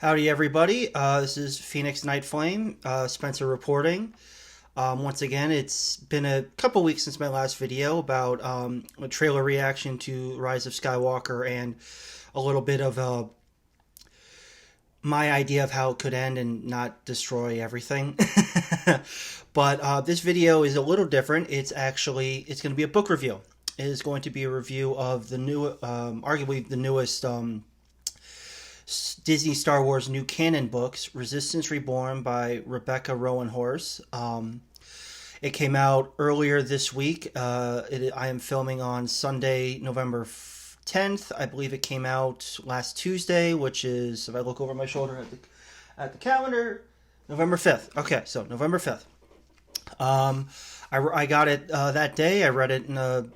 Howdy, everybody. This is Phoenix Night Flame, Spencer reporting. Once again, it's been a couple weeks since my last video about a trailer reaction to Rise of Skywalker and a little bit of my idea of how it could end and not destroy everything. But this video is a little different. It's going to be a book review. It is going to be a review of the new, arguably the newest Disney Star Wars new canon books, Resistance Reborn by Rebecca Roanhorse. It came out earlier this week. I am filming on Sunday, November 10th. I believe it came out last Tuesday, which is, if I look over my shoulder at the calendar, November 5th. Okay, so November 5th. I got it that day. I read it in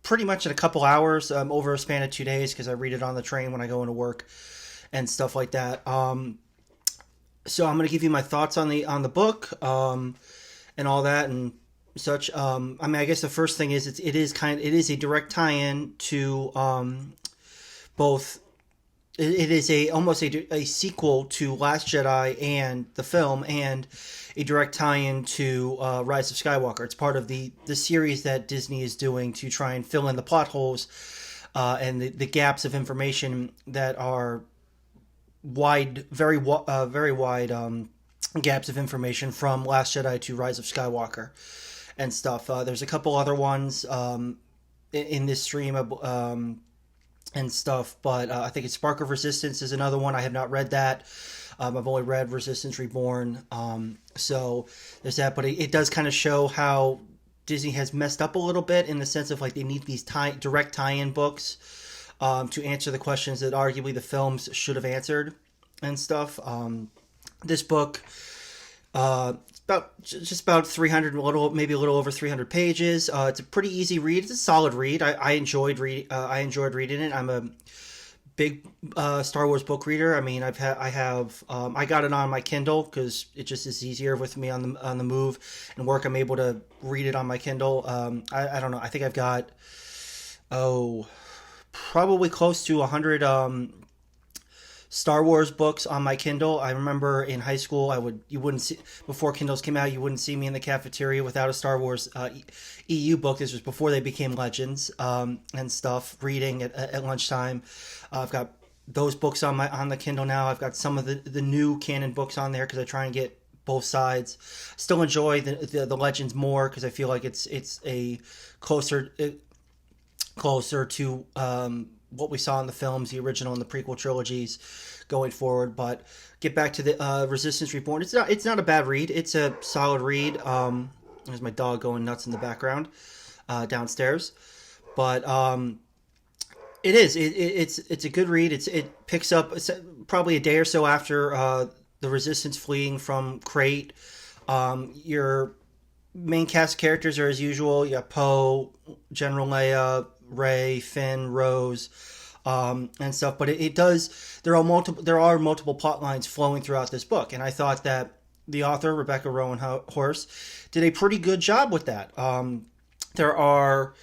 pretty much in a couple hours, over a span of 2 days, because I read it on the train when I go into work and stuff like that. So I'm going to give you my thoughts on the book, and all that and such. I mean, I guess the first thing is it is a direct tie-in to both. It is almost a sequel to Last Jedi and the film, and a direct tie-in to Rise of Skywalker. It's part of the series that Disney is doing to try and fill in the plot holes and the gaps of information that are very wide gaps of information from Last Jedi to Rise of Skywalker and stuff. There's a couple other ones in this stream and stuff, but I think it's Spark of Resistance is another one. I have not read that. I've only read Resistance Reborn. So there's that, but it does kind of show how Disney has messed up a little bit in the sense of like they need these direct tie-in books to answer the questions that arguably the films should have answered and stuff. This book, it's about 300, maybe a little over 300 pages. It's a pretty easy read. It's a solid read. I enjoyed reading it. I'm a big Star Wars book reader. I mean, I got it on my Kindle because it just is easier with me on the move and work. I'm able to read it on my Kindle. I don't know. I think I've got probably close to 100 Star Wars books on my Kindle. I remember in high school, you wouldn't see, before Kindles came out, you wouldn't see me in the cafeteria without a Star Wars EU book. This was before they became Legends and stuff. Reading at lunchtime. I've got those books on the Kindle now. I've got some of the new canon books on there because I try and get both sides. Still enjoy the Legends more because I feel like it's a closer to what we saw in the films, the original and the prequel trilogies going forward. But get back to the Resistance Reborn. It's not a bad read. It's a solid read. There's my dog going nuts in the background downstairs. But it is. It's a good read. It picks up probably a day or so after the Resistance fleeing from Crate. Your main cast characters are as usual. You got Poe, General Leia, Rey, Finn, Rose, and stuff. But there are multiple plot lines flowing throughout this book, and I thought that the author Rebecca Roanhorse did a pretty good job with that. There are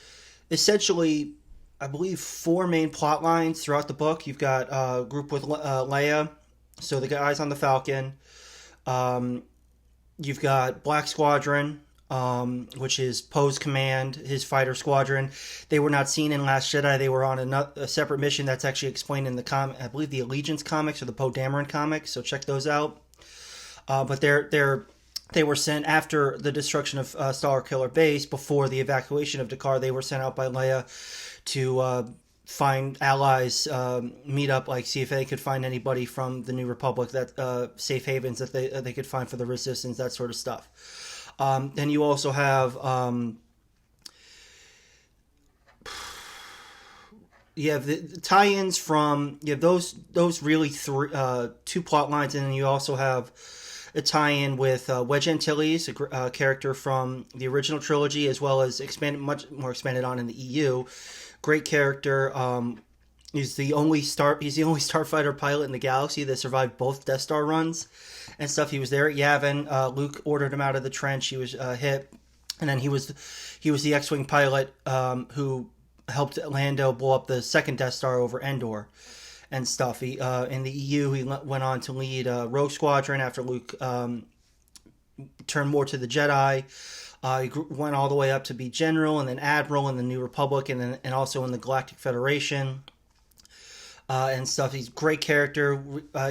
essentially, I believe, 4 main plot lines throughout the book. You've got a group with Leia, so the guys on the Falcon. You've got Black Squadron, which is Poe's command, his fighter squadron. They were not seen in Last Jedi. They were on a separate mission that's actually explained in the I believe the Allegiance comics or the Poe Dameron comics. So check those out. But they were sent after the destruction of Star Killer Base, before the evacuation of Dakar. They were sent out by Leia to find allies, meet up, see if they could find anybody from the New Republic, that safe havens that they could find for the Resistance, that sort of stuff. Then you also have the tie-ins from those really 2 plot lines, and then you also have a tie-in with Wedge Antilles, a character from the original trilogy, as well as much more expanded on in the EU. Great character. He's the only starfighter pilot in the galaxy that survived both Death Star runs and stuff. He was there at Yavin. Luke ordered him out of the trench. He was hit, and then he was the X-wing pilot who helped Lando blow up the second Death Star over Endor and stuff. He in the EU, he went on to lead Rogue Squadron after Luke turned more to the Jedi. He went all the way up to be general, and then admiral in the New Republic, and also in the Galactic Federation. And stuff. He's a great character.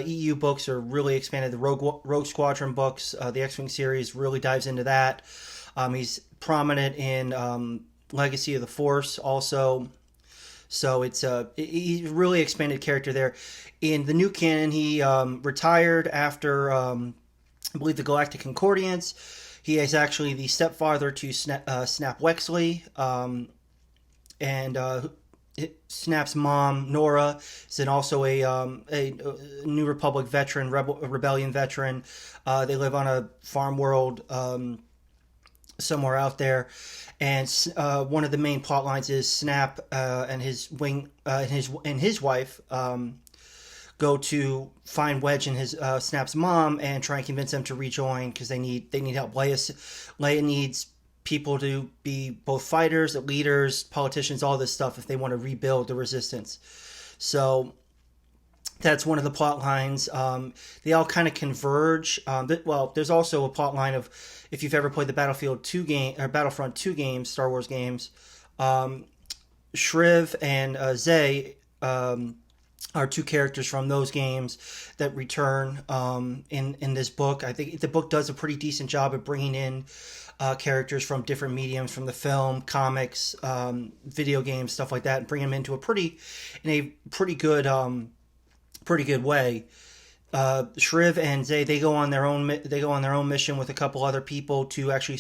EU books are really expanded. The Rogue Squadron books, the X-Wing series really dives into that. He's prominent in Legacy of the Force also. So he's a really expanded character there. In the new canon, he retired after, I believe, the Galactic Concordiance. He is actually the stepfather to Snap Wexley, and Snap's mom, Nora, is also a New Republic veteran, rebellion veteran. They live on a farm world somewhere out there, and one of the main plot lines is Snap and his wife go to find Wedge and his Snap's mom and try and convince them to rejoin because they need help. Leia needs people to be both fighters, leaders, politicians, all this stuff if they want to rebuild the Resistance. So that's one of the plot lines. They all kind of converge. There's also a plot line of, if you've ever played the Battlefront 2 games, Star Wars games, Shriv and Zay are two characters from those games that return in this book. I think the book does a pretty decent job of bringing in characters from different mediums, from the film, comics, video games, stuff like that, and bring them into a pretty good way. Shriv and Zay, they go on their own mission with a couple other people to actually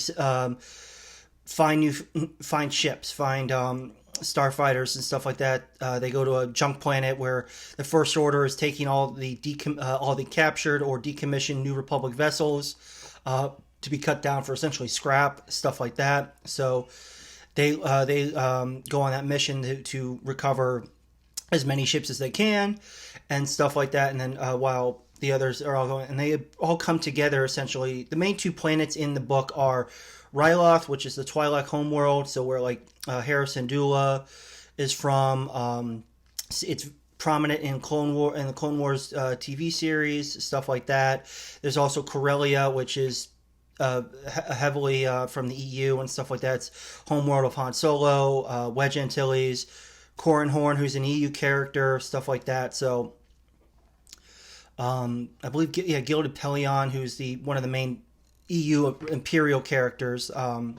find ships, find starfighters and stuff like that. They go to a junk planet where the First Order is taking all the captured or decommissioned New Republic vessels to be cut down for essentially scrap, stuff like that. So they go on that mission to recover as many ships as they can and stuff like that. And then while the others are all going, and they all come together essentially. The main two planets in the book are Ryloth, which is the Twi'lek homeworld, so where Hera Syndulla is from. It's prominent in the Clone Wars TV series, stuff like that. There's also Corellia, which is heavily from the EU and stuff like that. It's homeworld of Han Solo, Wedge Antilles, Corran Horn, who's an EU character, stuff like that. So I believe Gilded Pelion, who's one of the main EU Imperial characters and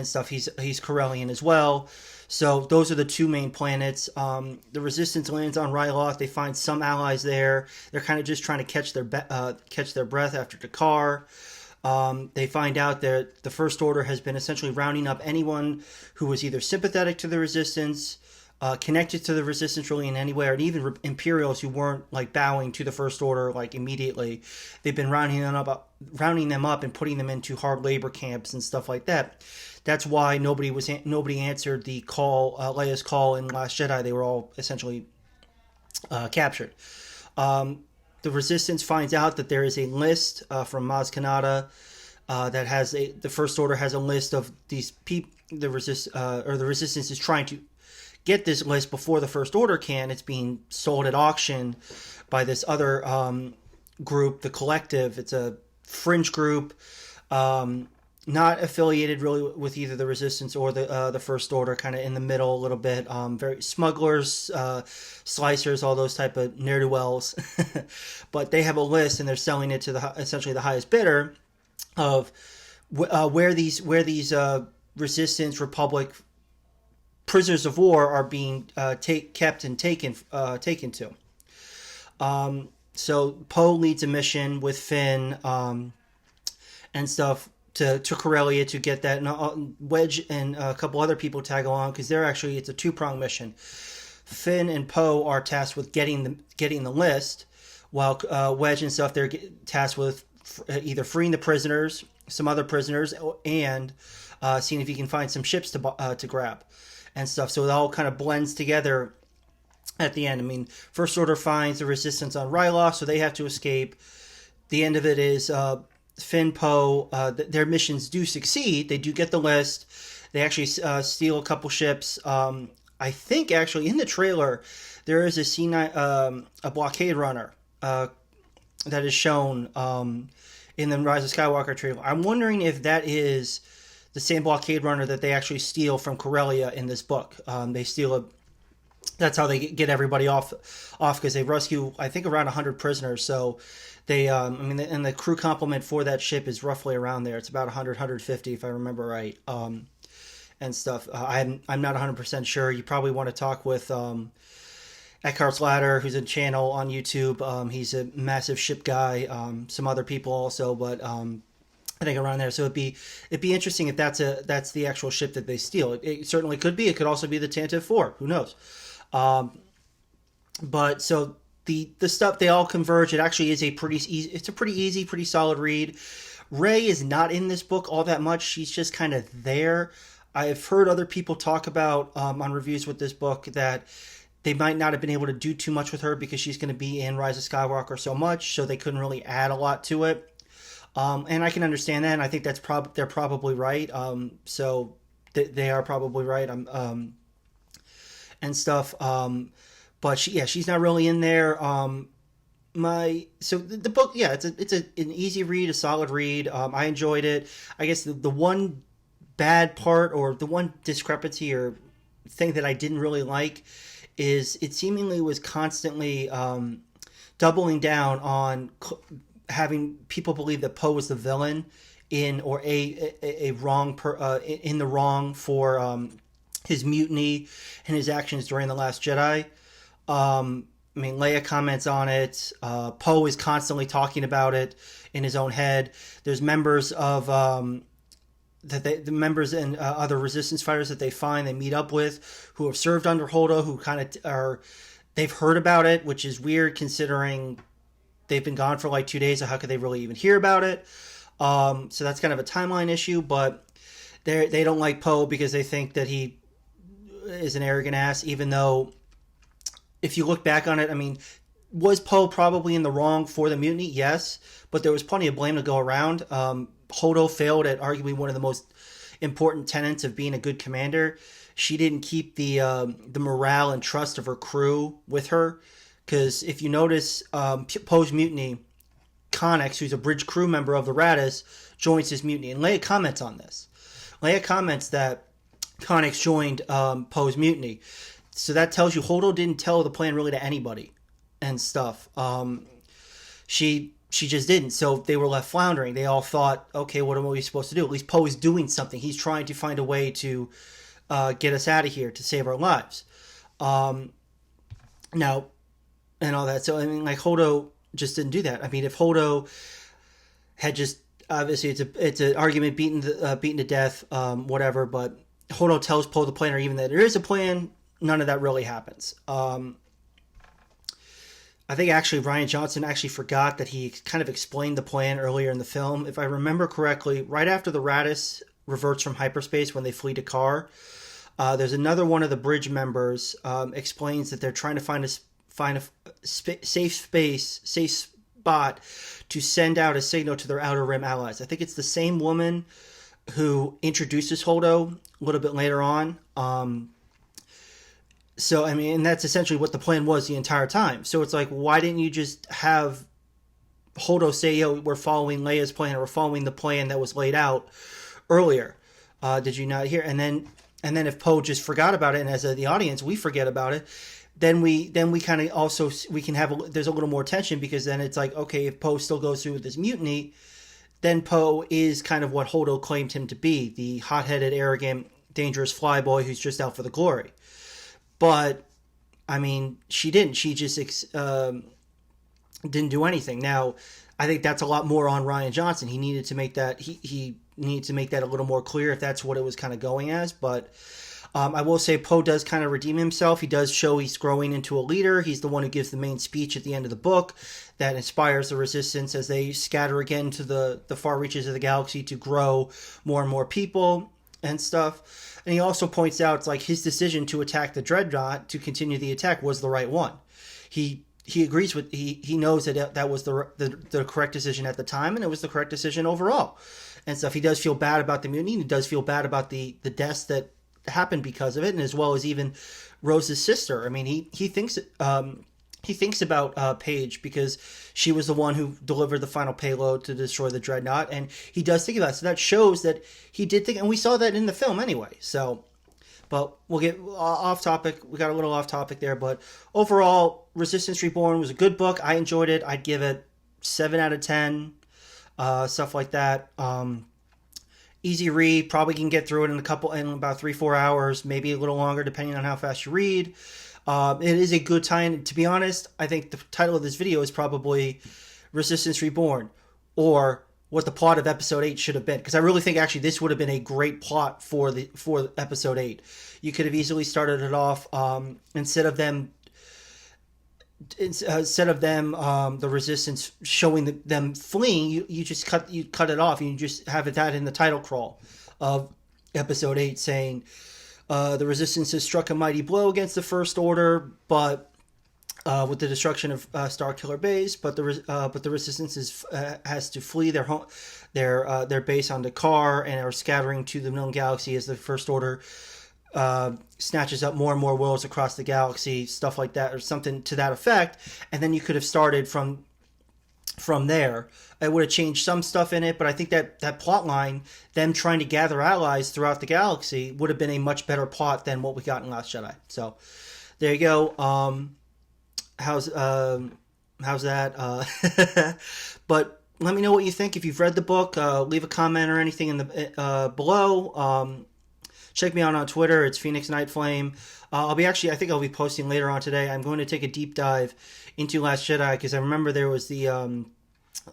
stuff. He's Corellian as well. So those are the two main planets. The Resistance lands on Ryloth. They find some allies there. They're kind of just trying to catch their breath after Dakar. They find out that the First Order has been essentially rounding up anyone who was either sympathetic to the Resistance, connected to the Resistance really in any way, or even Imperials who weren't bowing to the First Order immediately. They've been rounding them up and putting them into hard labor camps and stuff like that. That's why nobody answered the call, Leia's call in Last Jedi. They were all essentially captured. The Resistance finds out that there is a list from Maz Kanata that has the First Order has a list of these people. The Resistance is trying to get this list before the First Order can. It's being sold at auction by this other group, the Collective. It's a fringe group, not affiliated really with either the Resistance or the First Order, kind of in the middle a little bit. Very smugglers, slicers, all those type of ne'er-do-wells. But they have a list, and they're selling it to essentially the highest bidder of where these Resistance, Republic prisoners of war are being kept and taken to. So Poe leads a mission with Finn and stuff to Corellia to get that. And Wedge and a couple other people tag along because it's a two-pronged mission. Finn and Poe are tasked with getting the list, while Wedge and stuff, they're tasked with either freeing the prisoners, some other prisoners, and seeing if you can find some ships to grab and stuff. So it all kind of blends together at the end. I mean, First Order finds the Resistance on Ryloth, so they have to escape. The end of it is Finn, Poe, their missions do succeed. They do get the list. They actually steal a couple ships. I I think actually in the trailer there is a a blockade runner that is shown in the Rise of Skywalker trailer. I'm wondering if that is the same blockade runner that they actually steal from Corellia in this book. They steal a. That's how they get everybody off because they rescue, I think, around 100 prisoners. So they, and the crew complement for that ship is roughly around there. It's about 100, 150 if I remember right, and stuff. I'm not 100% sure. You probably want to talk with Eckhart's Ladder, who's a channel on YouTube. He's a massive ship guy. Some other people also, but I think around there. So it'd be interesting if that's the actual ship that they steal. It certainly could be. It could also be the Tantive 4. Who knows? But so the stuff, they all converge. It actually is it's a pretty easy, pretty solid read. Rey is not in this book all that much. She's just kind of there. I've heard other people talk about on reviews with this book that they might not have been able to do too much with her because she's going to be in Rise of Skywalker so much, so they couldn't really add a lot to it. And I can understand that, and I think they're probably right. So they are probably right. And stuff. But she's not really in there. The book, it's an easy read, a solid read. I enjoyed it. I guess the one bad part or the one discrepancy or thing that I didn't really like is it seemingly was constantly doubling down on having people believe that Poe was the villain in or a wrong in the wrong for his mutiny and his actions during The Last Jedi. Leia comments on it. Poe is constantly talking about it in his own head. There's members of the members and other resistance fighters that they meet up with, who have served under Holdo, who kind of they've heard about it, which is weird considering they've been gone for like 2 days. So how could they really even hear about it? So that's kind of a timeline issue, but they don't like Poe because they think that he is an arrogant ass, even though if you look back on it, was Poe probably in the wrong for the mutiny? Yes, but there was plenty of blame to go around. Holdo failed at arguably one of the most important tenets of being a good commander. She didn't keep the morale and trust of her crew with her, because if you notice, Poe's mutiny, Connex, who's a bridge crew member of the Raddus, joins his mutiny, and Leia comments on this. Leia comments that Connex joined Poe's mutiny. So that tells you Holdo didn't tell the plan really to anybody and stuff. She just didn't. So they were left floundering. They all thought, okay, what are we supposed to do? At least Poe is doing something. He's trying to find a way to get us out of here, to save our lives. Now, and all that. So, Holdo just didn't do that. If Holdo had just, obviously it's an argument beaten to death, whatever, but Holdo tells Poe the plan, or even that there is a plan, none of that really happens. I think actually Rian Johnson actually forgot that he kind of explained the plan earlier in the film. If I remember correctly, right after the Raddus reverts from hyperspace when they flee to Car, there's another one of the bridge members explains that they're trying to find a safe spot to send out a signal to their Outer Rim allies. I think it's the same woman who introduces Holdo a little bit later on. So, and that's essentially what the plan was the entire time. So it's like, why didn't you just have Holdo say, yo, we're following Leia's plan, or we're following the plan that was laid out earlier? Did you not hear? And then if Poe just forgot about it, and as the audience, we forget about it, then we kind of also, we can have, there's a little more tension, because then it's like, okay, if Poe still goes through with this mutiny, then Poe is kind of what Holdo claimed him to be, the hot-headed, arrogant, dangerous flyboy who's just out for the glory. But, she didn't. She just didn't do anything. Now, I think that's a lot more on Rian Johnson. He needed to make that he needed to make that a little more clear if that's what it was kind of going as. But I will say Poe does kind of redeem himself. He does show he's growing into a leader. He's the one who gives the main speech at the end of the book that inspires the Resistance as they scatter again to the far reaches of the galaxy to grow more and more people and stuff. And he also points out it's like his decision to attack the Dreadnought, to continue the attack, was the right one. He agrees with, he knows that was the correct decision at the time, and it was the correct decision overall and stuff. He does feel bad about the mutiny. He does feel bad about the deaths that happened because of it, and as well as even Rose's sister. I mean, he thinks about Paige because she was the one who delivered the final payload to destroy the dreadnought, and he does think about it. So that shows that he did think, and we saw that in the film anyway. So, but we'll get off topic. We got a little off topic there, but overall, Resistance Reborn was a good book. I enjoyed it. I'd give it 7 out of 10. Stuff like that. Easy read. Probably can get through it in about 3-4 hours, maybe a little longer depending on how fast you read. It is a good time. To be honest, I think the title of this video is probably Resistance Reborn, or what the plot of episode 8 should have been, because I really think actually this would have been a great plot for episode 8. You could have easily started it off instead of them the resistance showing them fleeing. You just cut it off, and you just have that in the title crawl of episode 8 saying the resistance has struck a mighty blow against the First Order, but with the destruction of Starkiller Base, but the resistance has to flee their base on Dakar and are scattering to the known galaxy as the First Order snatches up more and more worlds across the galaxy, stuff like that, or something to that effect. And then you could have started from there. It would have changed some stuff in it, but I think that plot line, them trying to gather allies throughout the galaxy, would have been a much better plot than what we got in Last Jedi. So there you go. How's that? But let me know what you think. If you've read the book, leave a comment or anything in the below. Check me out on Twitter. It's Phoenix Nightflame. I think I'll be posting later on today. I'm going to take a deep dive into Last Jedi, because I remember there was the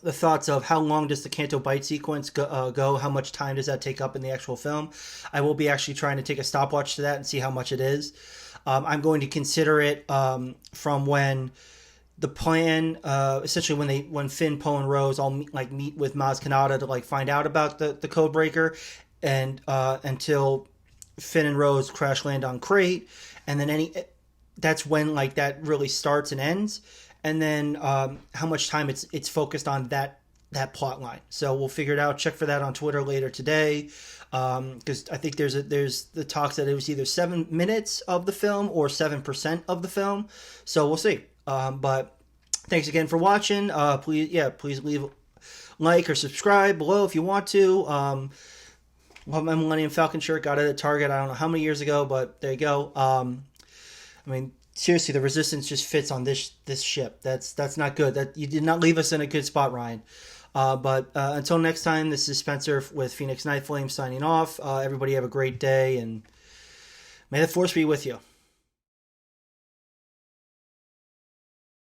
thoughts of how long does the Canto Bight sequence go? How much time does that take up in the actual film? I will be actually trying to take a stopwatch to that and see how much it is. I'm going to consider it from when the plan, essentially when Finn, Poe, and Rose all meet with Maz Kanata to find out about the code breaker, and until Finn and Rose crash land on Crate, and then that's when that really starts and ends, and then how much time it's focused on that plot line. So we'll figure it out. Check for that on Twitter later today, because I think there's the talks that it was either 7 minutes of the film or 7% of the film. So we'll see. But thanks again for watching. Please leave a like or subscribe below if you want to. Well, my Millennium Falcon shirt, got it at Target, I don't know how many years ago, but there you go. I mean, seriously, the Resistance just fits on this ship. That's not good. That you did not leave us in a good spot, Ryan. But until next time, this is Spencer with Phoenix Nightflame signing off. Everybody have a great day, and may the Force be with you.